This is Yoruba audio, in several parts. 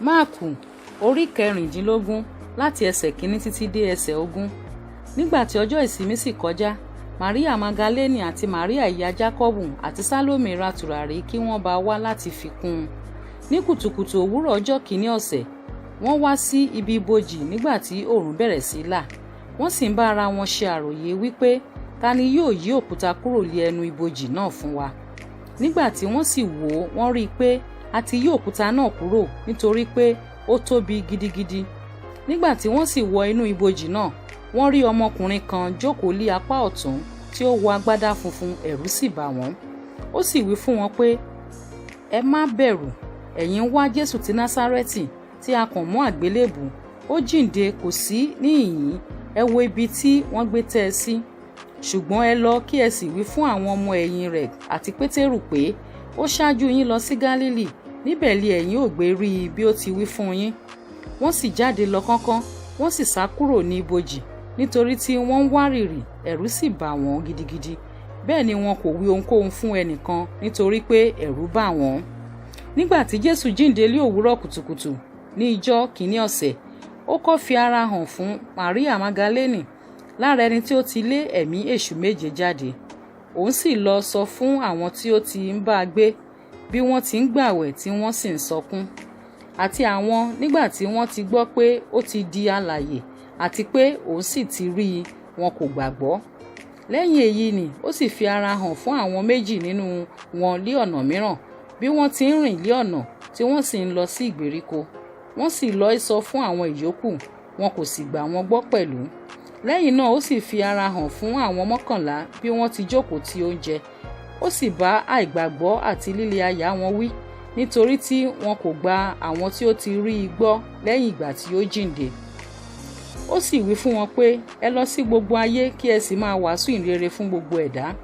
Máàkù orí kẹrìndínlógún láti ẹsẹ̀ kìíní títí dé ẹsẹ̀ ogún. Nígbà tí ọjọ́ ìsinmi sì kọjá, Màríà Magdalene àti Màríà ìyá Jákọ́bù àti Sálómè ra tùràrí kí wọ́n bá wá láti fi kún un. Ní kùtùkùtù òwúrọ̀ ọjọ́ kìíní ọ̀sẹ̀, wọ́n wá sí ibi ibojì nígbà tí oòrùn bẹ̀rẹ̀ sí là. Wọ́n sì ń bá ara wọn ṣe àròyé wípé ta ni yóò yí òkúta kúrò lé ẹnu ibojì náà fún wa. Nígbà tí wọ́n sì wò ó, wọ́n rí i pé a ti yí òkúta náà kúrò nítorí pé ó tóbi gidigidi. Nígbà tí wọ́n sì wọ inú ibojì náà, wọ́n rí ọmọkùnrin kan jókòó lé apá ọ̀tún tí ó wọ agbádá funfun, ẹ̀rù sì bà wọ́n. Ó sì wí fún wọn pé, ẹ má bẹ̀rù, ẹ̀yin ń wá Jésù ti Násárẹ́tì tí a kàn mọ́ àgbélébùú. Ó jíǹde, kò sí níhìn-ín, ẹ wo ibi tí wọ́n gbé tẹ́ ẹ sí. Ṣùgbọ́n ẹ lọ kí ẹ sì wí fún àwọn ọmọ ẹ̀yìn rẹ̀ àti Pétérù pé ó ṣáájú yín lọ sí Gálílì, níbẹ̀ li ẹ̀yin ò gbé rí i bí ó ti wí fún yín. Wọ́n sì jáde lọ kánkán, wọ́n sì sá kúrò ní ibojì nítorí tí wọ́n ń wárìrì, ẹ̀rù sì bà wọ́n gidigidi. Bẹ́ẹ̀ ni wọn kò wí ohunkóhun fún ẹnìkan nítorí pé ẹ̀rù bà wọ́n. Nígbà tí Jésù jíǹde ní òwúrọ̀ kùtùkùtù ní ijọ́ kìíní ọ̀sẹ̀, ó kọ́ fi ara hàn fún Màríà Magdalene, lára ẹni tí ó ti lé ẹ̀mí èṣù méje jáde. Òun sì lọ sọ fún àwọn tí ó ti ń bá a gbé bí wọ́n ti ń gbààwẹ̀ tí wọ́n sì ń sọkún. Àti àwọn nígbà tí wọ́n ti gbọ́ pé ó ti di alààyè àti pé òun sì ti rí i, wọn kò gbàgbọ́. Lẹ́yìn èyí ni ó sì fi ara hàn fún àwọn méjì nínú wọn lí ọ̀nà mìíràn bí wọ́n ti ń rìn lí ọ̀nà tí wọ́n sì ń lọ sí ìgbèríko. Wọ́n sì lọ sọ fún àwọn ìyókù, wọn kò sì gbà wọ́n gbọ́ pẹ̀lú. Lẹ́yìn náà ó sì fi ara hàn fún àwọn 11 bí wọ́n ti jókòó ti oúnjẹ. Ó sì bá àìgbàgbọ́ àti líle àyà wọn wí nítorí tí wọn kò gba àwọn tí ó ti rí i gbọ́ lẹ́yìn ìgbà tí ó jíǹde. Ó sì wí fún wọn pé ẹ lọ sí gbogbo ayé kí ẹ sì máa wàásù ìrere fún gbogbo ẹ̀dá.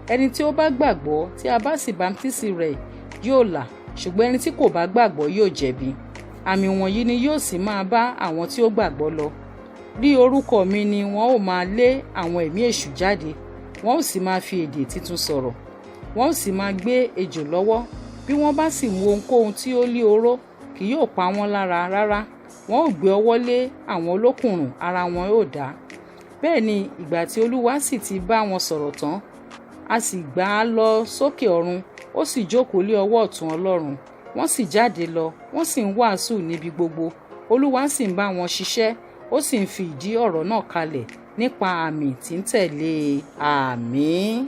Ẹni tí ó bá gbàgbọ́ tí a bá sì bámtísì rẹ̀ yóò là, ṣùgbọ́n ẹni tí kò bá gbàgbọ́ yóò jẹ̀bi. Àmì wọ̀nyí ni yóò sì máa bá àwọn tí ó gbàgbọ́ lọ. Ní orúkọ mi ni wọn ó máa lé àwọn ẹ̀mí èṣù jáde, wọn ó sì máa fi èdè titun sọ̀rọ̀, wọn ó sì máa gbé ejò lọ́wọ́. Bí wọ́n bá sì mú ohunkóhun tí ó lé oró, kì yóò pa wọ́n lára rárá. Wọn ó gbé ọwọ́ lé àwọn olókùnrùn, ara wọn yóò dá. Bẹ́ẹ̀ ni ìgbà tí Olúwa sì ti bá wọn sọ̀rọ̀ tán, a sì gbà á lọ sókè ọ̀run, ó sì jókòó lé ọwọ́ ọ̀tún Ọlọ́run. Wọ́n sì jáde lọ, wọ́n sì ń wàásù níbi gbogbo. Olúwa sì ń bá wọn ṣiṣẹ́, ó sì ń fi ìdí ọ̀rọ̀ náà kalẹ̀ nípa àmì tí ń tẹ̀lé. Àmín.